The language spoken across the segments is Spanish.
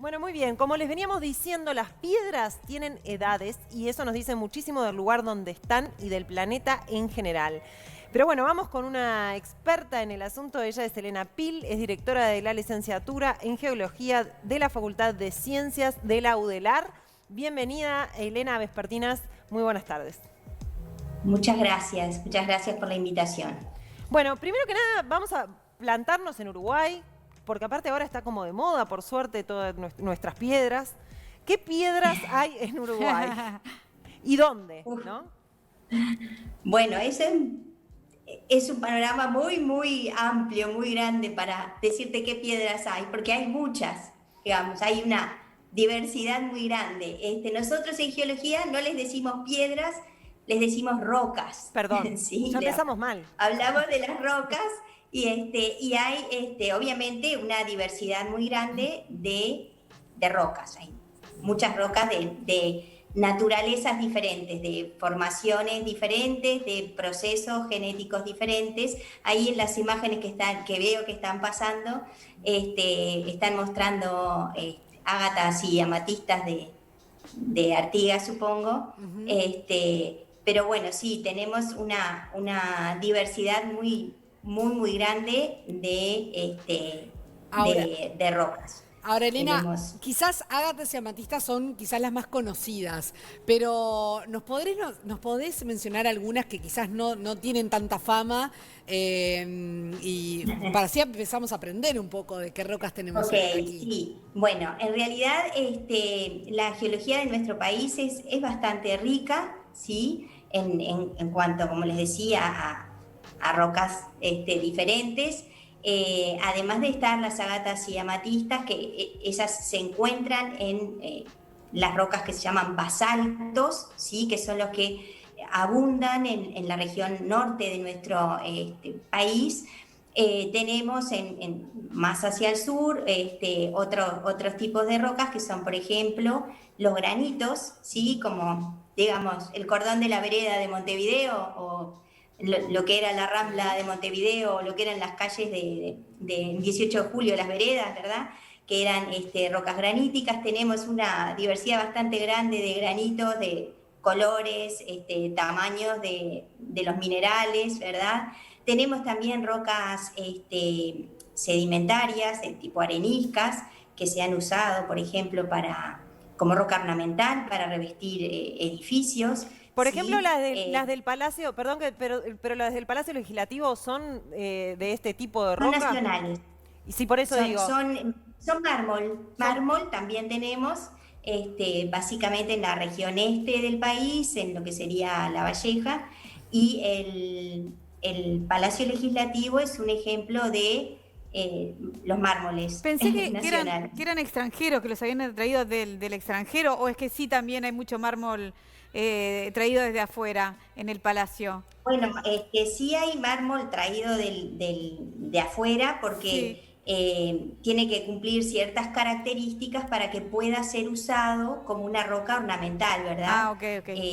Bueno, muy bien. Como les veníamos diciendo, las piedras tienen edades y eso nos dice muchísimo del lugar donde están y del planeta en general. Pero bueno, vamos con una experta en el asunto. Ella es Elena Pil, es directora de la licenciatura en Geología de la Facultad de Ciencias de la UDELAR. Bienvenida, Elena Vespertinas. Muy buenas tardes. Muchas gracias por la invitación. Bueno, primero que nada, vamos a plantarnos en Uruguay, porque aparte ahora está como de moda, por suerte, todas nuestras piedras. ¿Qué piedras hay en Uruguay? ¿Y dónde? Uf, ¿No? bueno, es un panorama muy amplio, muy grande para decirte qué piedras hay, porque hay muchas, digamos, hay una diversidad muy grande. Nosotros en geología no les decimos piedras, les decimos rocas, Perdón, ¿sí? ya empezamos mal. Hablamos de las rocas y hay obviamente una diversidad muy grande de rocas. Hay muchas rocas de naturalezas diferentes, de formaciones diferentes, de procesos genéticos diferentes. Ahí en las imágenes que veo que están pasando, están mostrando ágatas y amatistas de Artigas, supongo. Ujú. Pero bueno, sí, tenemos una diversidad muy grande Ahora, de rocas. ahora, Elena, Tenemos. quizás ágatas y amatistas son quizás las más conocidas, pero nos podés mencionar algunas que quizás no tienen tanta fama y para así empezamos a aprender un poco de qué rocas tenemos Ok, aquí. sí. Bueno, en realidad la geología de nuestro país es bastante rica, ¿sí? En cuanto, como les decía, a rocas diferentes. Además de estar las ágatas y amatistas, que esas se encuentran en las rocas que se llaman basaltos, ¿sí? Que son los que abundan en la región norte de nuestro país. Tenemos más hacia el sur otros tipos de rocas que son, por ejemplo, los granitos, ¿sí? Como, digamos, el cordón de la vereda de Montevideo o lo que era la Rambla de Montevideo o lo que eran las calles de 18 de julio, las veredas, ¿verdad? Que eran rocas graníticas. Tenemos una diversidad bastante grande de granitos, de colores, tamaños de los minerales, ¿verdad? Tenemos también rocas sedimentarias, tipo areniscas, que se han usado, por ejemplo, como roca ornamental para revestir edificios, Por ejemplo, ¿sí? las del Palacio, perdón, pero las del Palacio Legislativo son de este tipo de Son roca. nacionales, Y sí, por eso son, digo, son, son mármol. son. Mármol también tenemos, básicamente en la región este del país, en lo que sería La Valleja, y el Palacio Legislativo es un ejemplo de los mármoles Pensé nacionales. que eran extranjeros, que los habían traído del extranjero, o es que sí también hay mucho mármol traído desde afuera en el palacio. Bueno, sí hay mármol traído de afuera Sí. porque tiene que cumplir ciertas características para que pueda ser usado como una roca ornamental, Ah, ¿verdad? ok,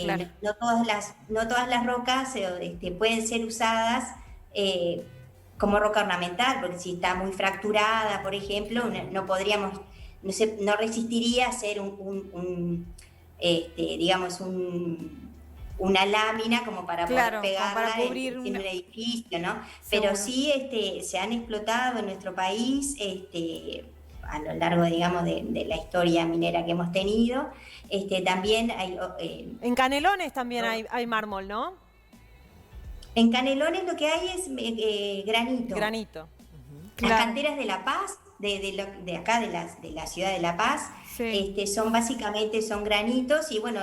claro. No todas las rocas pueden ser usadas como roca ornamental, porque si está muy fracturada, por ejemplo, no podríamos, no resistiría a ser digamos, una lámina como para poder Claro, como para pegarla cubrir en un una... edificio, ¿no? Pero Seguro. sí se han explotado en nuestro país a lo largo, digamos, de la historia minera que hemos tenido. También hay... En Canelones también hay mármol, ¿no? en Canelones lo que hay es granito. Granito. Las Claro, canteras de La Paz, de acá, de la ciudad de La Paz, sí, son básicamente son granitos y bueno,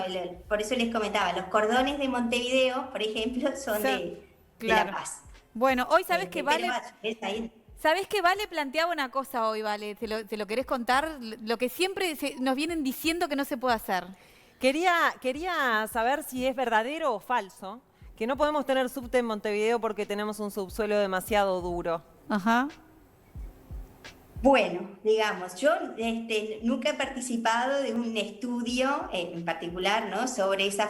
por eso les comentaba, los cordones de Montevideo, por ejemplo, son sí, de La claro. Paz. Bueno, hoy Pero ¿ves ahí? sabes que Vale planteaba una cosa hoy, Vale, te lo querés contar, lo que siempre nos vienen diciendo que no se puede hacer. Quería saber si es verdadero o falso que no podemos tener subte en Montevideo porque tenemos un subsuelo demasiado duro. Ajá. Bueno, digamos, yo nunca he participado de un estudio en particular, ¿no? Sobre esa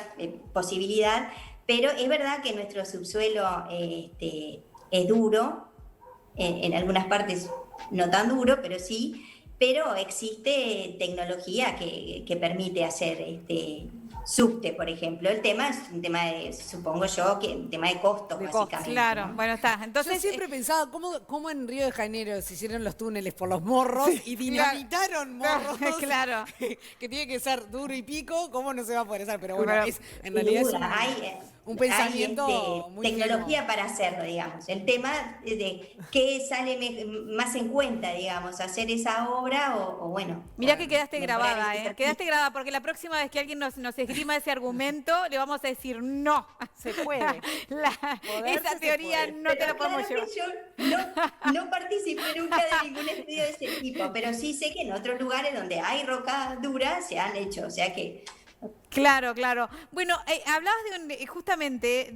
posibilidad, pero es verdad que nuestro subsuelo es duro, en algunas partes no tan duro, pero sí. pero existe tecnología que permite hacer subte, por ejemplo. El tema es un tema de, supongo yo, que un tema de costos, básicamente. Claro, ¿no? bueno, está. Yo Entonces, siempre pensaba cómo en Río de Janeiro se hicieron los túneles por los morros y dinamitaron morros. Claro. Que tiene que ser duro y pico, ¿cómo no se va a poder hacer? Pero bueno, en Sin realidad duda, es un pensamiento hay, muy tecnología fino. para hacerlo, digamos. El tema de qué sale más en cuenta, digamos, hacer esa obra o bueno. mirá o que quedaste mejorar grabada, ese Quedaste grabada, porque la próxima vez que alguien nos esgrima ese argumento, le vamos a decir no. Se puede. Poderse Esa se teoría puede. no te la podemos claro llevar. que yo no participé nunca de ningún estudio de ese tipo, pero sí sé que en otros lugares donde hay roca dura se han hecho, o sea que Claro, claro. Bueno, hablabas justamente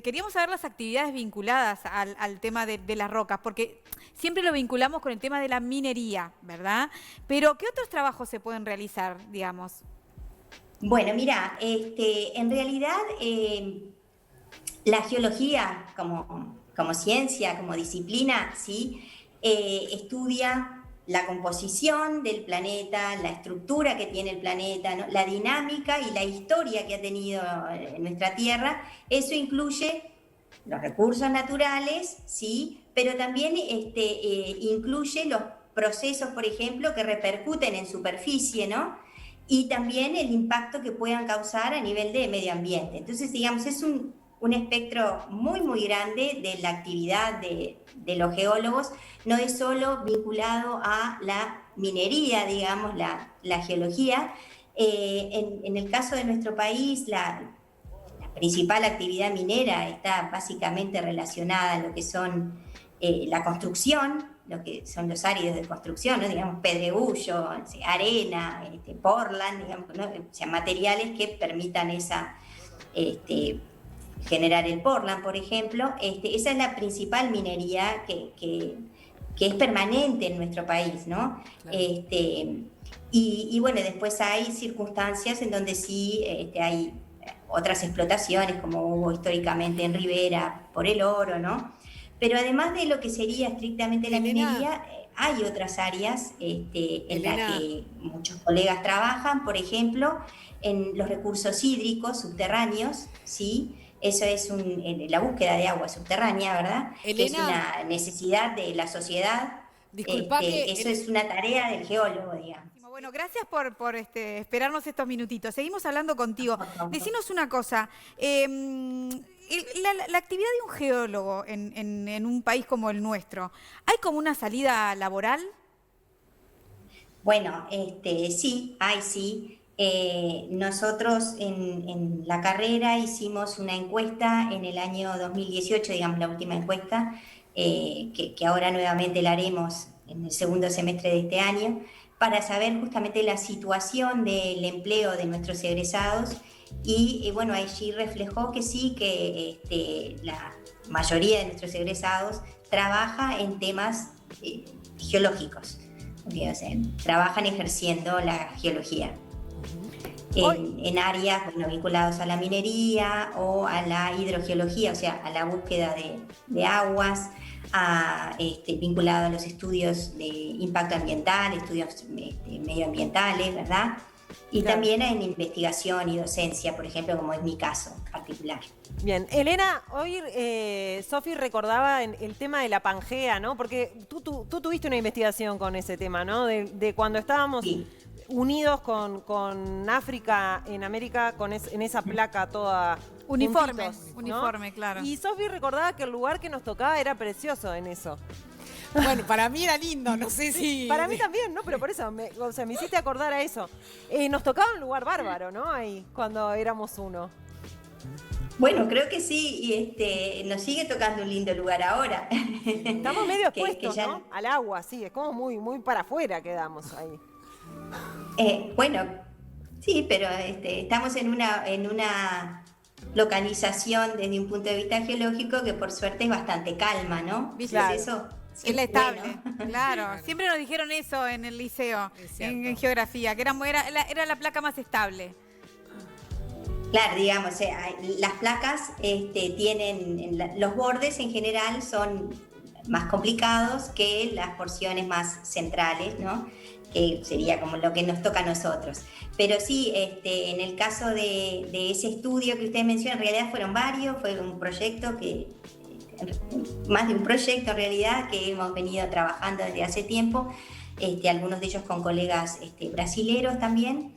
queríamos saber las actividades vinculadas al tema de las rocas, porque siempre lo vinculamos con el tema de la minería, ¿verdad? Pero, ¿qué otros trabajos se pueden realizar, digamos? bueno, mira, en realidad la geología como ciencia, como disciplina, ¿sí? Estudia la composición del planeta, la estructura que tiene el planeta, ¿no? La dinámica y la historia que ha tenido nuestra Tierra. Eso incluye los recursos naturales, ¿sí? Pero también incluye los procesos, por ejemplo, que repercuten en superficie, ¿no? Y también el impacto que puedan causar a nivel de medio ambiente. Entonces, digamos, es un espectro muy, muy grande de la actividad de los geólogos, no es solo vinculado a la minería, digamos, la geología. En el caso de nuestro país, la principal actividad minera está básicamente relacionada a lo que son la construcción, lo que son los áridos de construcción, ¿no? Digamos, pedregullo, arena, portland, digamos, ¿no? O sea, materiales que permitan generar el portland, por ejemplo. Esa es la principal minería que es permanente en nuestro país, ¿no? Claro. Y bueno, después hay circunstancias en donde sí hay otras explotaciones, como hubo históricamente en Rivera por el oro, ¿no? Pero además de lo que sería estrictamente la Elena, minería, hay otras áreas en las Elena, que muchos colegas trabajan, por ejemplo, en los recursos hídricos subterráneos, ¿sí? Eso es la búsqueda de agua subterránea, ¿verdad? Que es Elena, una necesidad de la sociedad. disculpa Eso es una tarea del geólogo, digamos. Bueno, gracias por esperarnos estos minutitos. Seguimos hablando contigo. Decinos una cosa. La actividad de un geólogo en un país como el nuestro, ¿hay como una salida laboral? Bueno, sí, hay sí. Nosotros en la carrera hicimos una encuesta en el año 2018, digamos la última encuesta, que ahora nuevamente la haremos en el segundo semestre de este año, para saber justamente la situación del empleo de nuestros egresados y bueno, allí reflejó que sí, que la mayoría de nuestros egresados trabaja en temas geológicos, o sea, trabajan ejerciendo la geología. En áreas vinculadas a la minería o a la hidrogeología, o sea, a la búsqueda de aguas, vinculado a los estudios de impacto ambiental, estudios medioambientales, ¿verdad? Y Claro. también en investigación y docencia, por ejemplo, como es mi caso particular. Bien, Elena, hoy Sofi recordaba el tema de la Pangea, ¿no? Porque tú tuviste una investigación con ese tema, ¿no? De cuando estábamos Sí. unidos con África, en América, en esa placa toda. Uniforme, juntitos, ¿no? uniforme, claro. Y Sofi recordaba que el lugar que nos tocaba era precioso en eso. bueno, para mí era lindo, no sé si... Para mí también, ¿no? Pero por eso, me hiciste acordar a eso. Nos tocaba un lugar bárbaro, ¿no? Ahí, cuando éramos uno. Bueno, creo que sí, y nos sigue tocando un lindo lugar ahora. Estamos medio Que expuestos, ya- ¿no? Al agua, sí, es como muy para afuera quedamos ahí. Bueno, sí, pero estamos en una localización desde un punto de vista geológico que por suerte es bastante calma, ¿no? ¿Viste? Entonces eso Es la es estable, bueno. claro. Siempre nos dijeron eso en el liceo, Es cierto. en geografía, que era la placa más estable. Claro, digamos, las placas tienen, los bordes en general son más complicados que las porciones más centrales, ¿no? que sería como lo que nos toca a nosotros. Pero sí, en el caso de ese estudio que usted menciona, en realidad fueron varios, fue un proyecto más de un proyecto en realidad, que hemos venido trabajando desde hace tiempo, algunos de ellos con colegas brasileros también,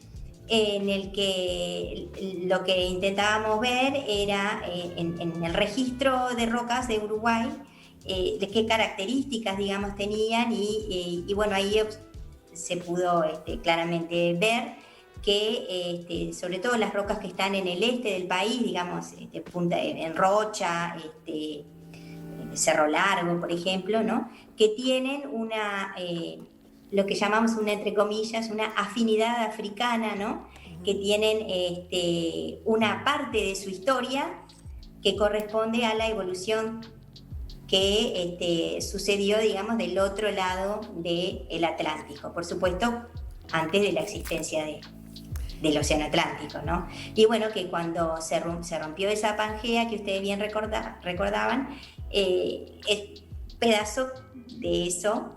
en el que lo que intentábamos ver era en el registro de rocas de Uruguay, de qué características, digamos, tenían y bueno, ahí se pudo claramente ver que sobre todo las rocas que están en el este del país, digamos, en Rocha, Cerro Largo, por ejemplo, ¿no? Que tienen lo que llamamos entre comillas, una afinidad africana, ¿no? Que tienen una parte de su historia que corresponde a la evolución que sucedió, digamos, del otro lado del Atlántico, por supuesto, antes de la existencia del Océano Atlántico, ¿no? Y bueno, que cuando se rompió esa Pangea que ustedes bien recordaban, el pedazo de eso,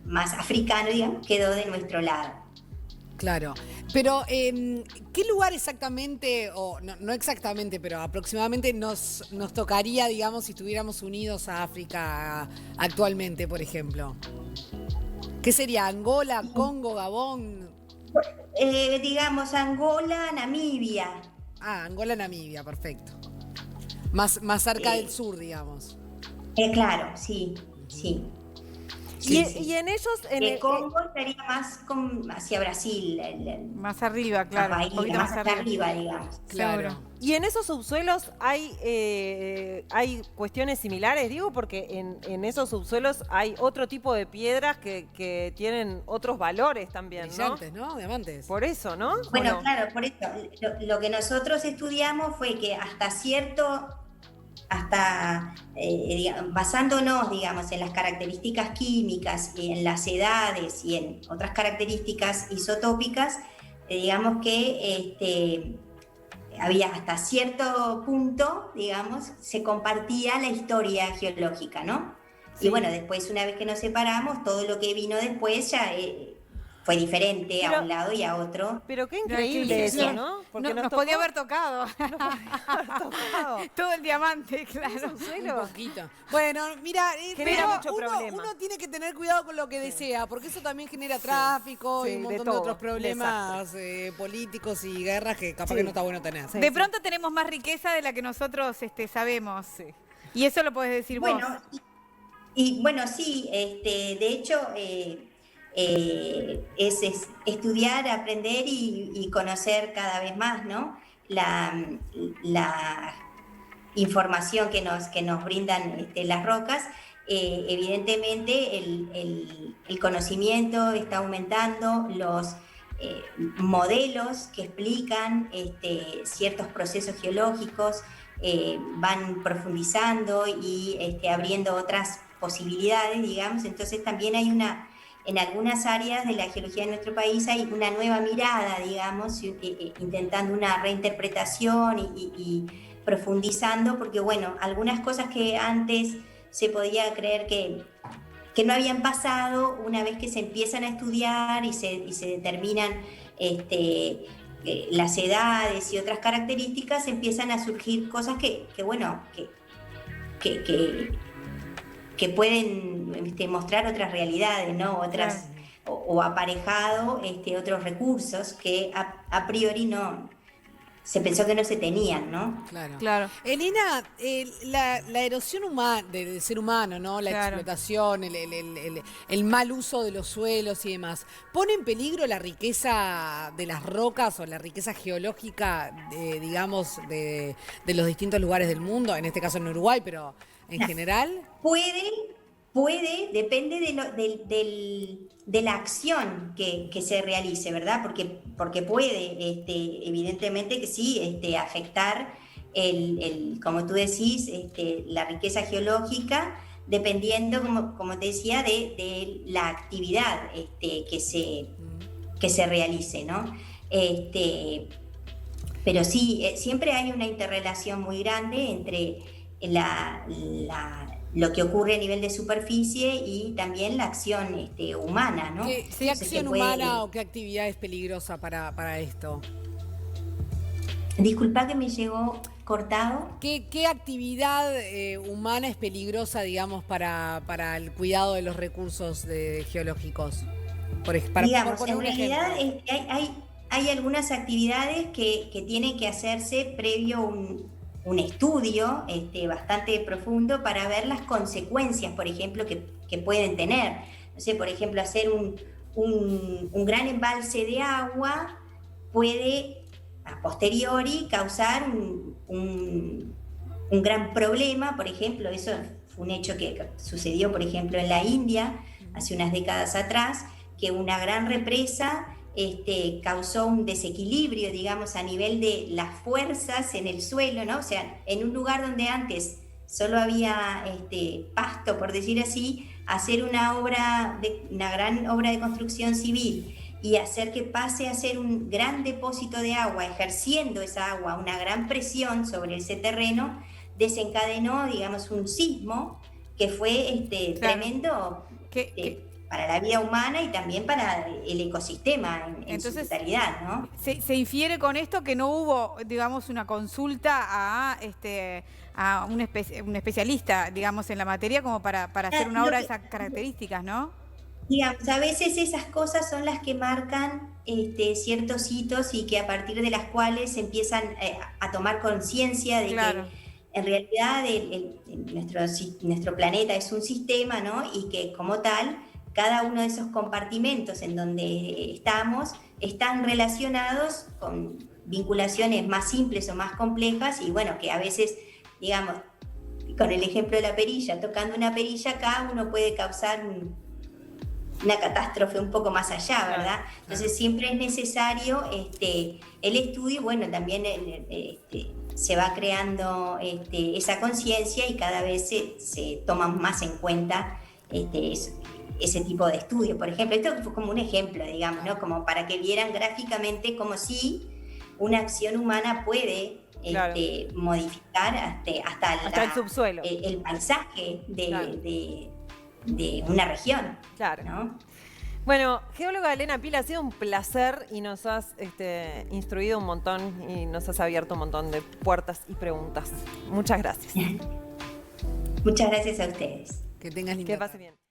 más africano, digamos, quedó de nuestro lado. Claro, pero ¿qué lugar exactamente, o no exactamente, pero aproximadamente nos tocaría, digamos, si estuviéramos unidos a África actualmente, por ejemplo? ¿Qué sería? ¿Angola, Congo, Gabón? Digamos, Angola, Namibia. Ah, Angola, Namibia, perfecto. Más cerca del sur, digamos. Claro, sí, sí. Y en ellos... el Congo estaría más hacia Brasil. Más arriba, claro. Bahía, Un poquito más hacia arriba, digamos. Claro. Seguro. Y en esos subsuelos hay cuestiones similares, digo, porque en esos subsuelos hay otro tipo de piedras que tienen otros valores también, ¿no? Brillantes, ¿no? Diamantes. Por eso, ¿no? Bueno, ¿O no? claro, por eso. Lo que nosotros estudiamos fue que basándonos, digamos, en las características químicas, en las edades y en otras características isotópicas, digamos que había hasta cierto punto, digamos, se compartía la historia geológica, ¿no? Sí. Y bueno, después, una vez que nos separamos, todo lo que vino después ya fue diferente a un lado y a otro. Pero qué increíble eso, ¿no? Porque nos podía haber tocado. tocado. Todo el diamante, ¿Un claro. subsuelo? Un poquito. Bueno, mira, Genera pero mucho problema. uno tiene que tener cuidado con lo que desea, porque eso también genera tráfico Sí, y un de montón de todo, otros problemas políticos y guerras que capaz que no está bueno tener. Sí. De pronto tenemos más riqueza de la que nosotros sabemos. Sí. Y eso lo podés decir vos. Bueno, y bueno, sí, de hecho, es estudiar, aprender y conocer cada vez más, ¿no? La información que nos brindan las rocas. Evidentemente el conocimiento está aumentando, los modelos que explican ciertos procesos geológicos van profundizando y abriendo otras posibilidades, digamos. Entonces también hay en algunas áreas de la geología de nuestro país hay una nueva mirada, digamos, intentando una reinterpretación y profundizando, porque bueno, algunas cosas que antes se podía creer que no habían pasado, una vez que se empiezan a estudiar y se determinan las edades y otras características, empiezan a surgir cosas que pueden mostrar otras realidades, ¿no? Otras, o aparejado otros recursos que a priori no se pensó que no se tenían, ¿no? Claro. Elena, la erosión del ser humano, ¿no? La explotación, el mal uso de los suelos y demás, ¿pone en peligro la riqueza de las rocas o la riqueza geológica, digamos, de los distintos lugares del mundo? En este caso en Uruguay, pero en general. Puede, depende de la acción que se realice, ¿verdad? Porque puede, evidentemente que sí, afectar como tú decís, la riqueza geológica, dependiendo, como te decía, de la actividad que se realice, ¿no? Pero sí, siempre hay una interrelación muy grande entre lo que ocurre a nivel de superficie y también la acción humana, ¿no? ¿Qué Entonces, acción que puede, humana o qué actividad es peligrosa para esto? disculpa que me llegó cortado. ¿Qué actividad humana es peligrosa, digamos, para el cuidado de los recursos geológicos? Digamos, poner en un realidad ejemplo. hay algunas actividades que tienen que hacerse previo un estudio bastante profundo para ver las consecuencias, por ejemplo, que pueden tener. No sé, por ejemplo, hacer un gran embalse de agua puede a posteriori causar un gran problema. Por ejemplo, eso fue un hecho que sucedió, por ejemplo, en la India hace unas décadas atrás, que una gran represa causó un desequilibrio, digamos, a nivel de las fuerzas en el suelo, ¿no? O sea, en un lugar donde antes solo había pasto, por decir así, hacer una gran obra de construcción civil y hacer que pase a ser un gran depósito de agua, ejerciendo esa agua una gran presión sobre ese terreno, desencadenó, digamos, un sismo que fue Claro. tremendo ¿Qué? para la vida humana y también para el ecosistema en su Entonces, totalidad, ¿no? se infiere con esto que no hubo, digamos, una consulta a un especialista, digamos, en la materia como para hacer una Lo obra de que- esas características, ¿no? Digamos, a veces esas cosas son las que marcan ciertos hitos y que a partir de las cuales se empiezan a tomar conciencia de Claro. que en realidad nuestro planeta es un sistema, ¿no? Y que como tal, cada uno de esos compartimentos en donde estamos están relacionados con vinculaciones más simples o más complejas y bueno, que a veces, digamos, con el ejemplo de la perilla, tocando una perilla acá uno puede causar una catástrofe un poco más allá, ¿verdad? Entonces siempre es necesario el estudio, bueno, también se va creando esa conciencia y cada vez se toman más en cuenta ese tipo de estudio. Por ejemplo, esto fue como un ejemplo, digamos, ¿no? Como para que vieran gráficamente como si una acción humana puede Claro. modificar hasta el subsuelo. el paisaje Claro. de una región, Claro. ¿no? Bueno, geóloga Elena Pila, ha sido un placer y nos has instruido un montón y nos has abierto un montón de puertas y preguntas. Muchas gracias. Muchas gracias a ustedes. Que tengas linda Que pase tarde. bien.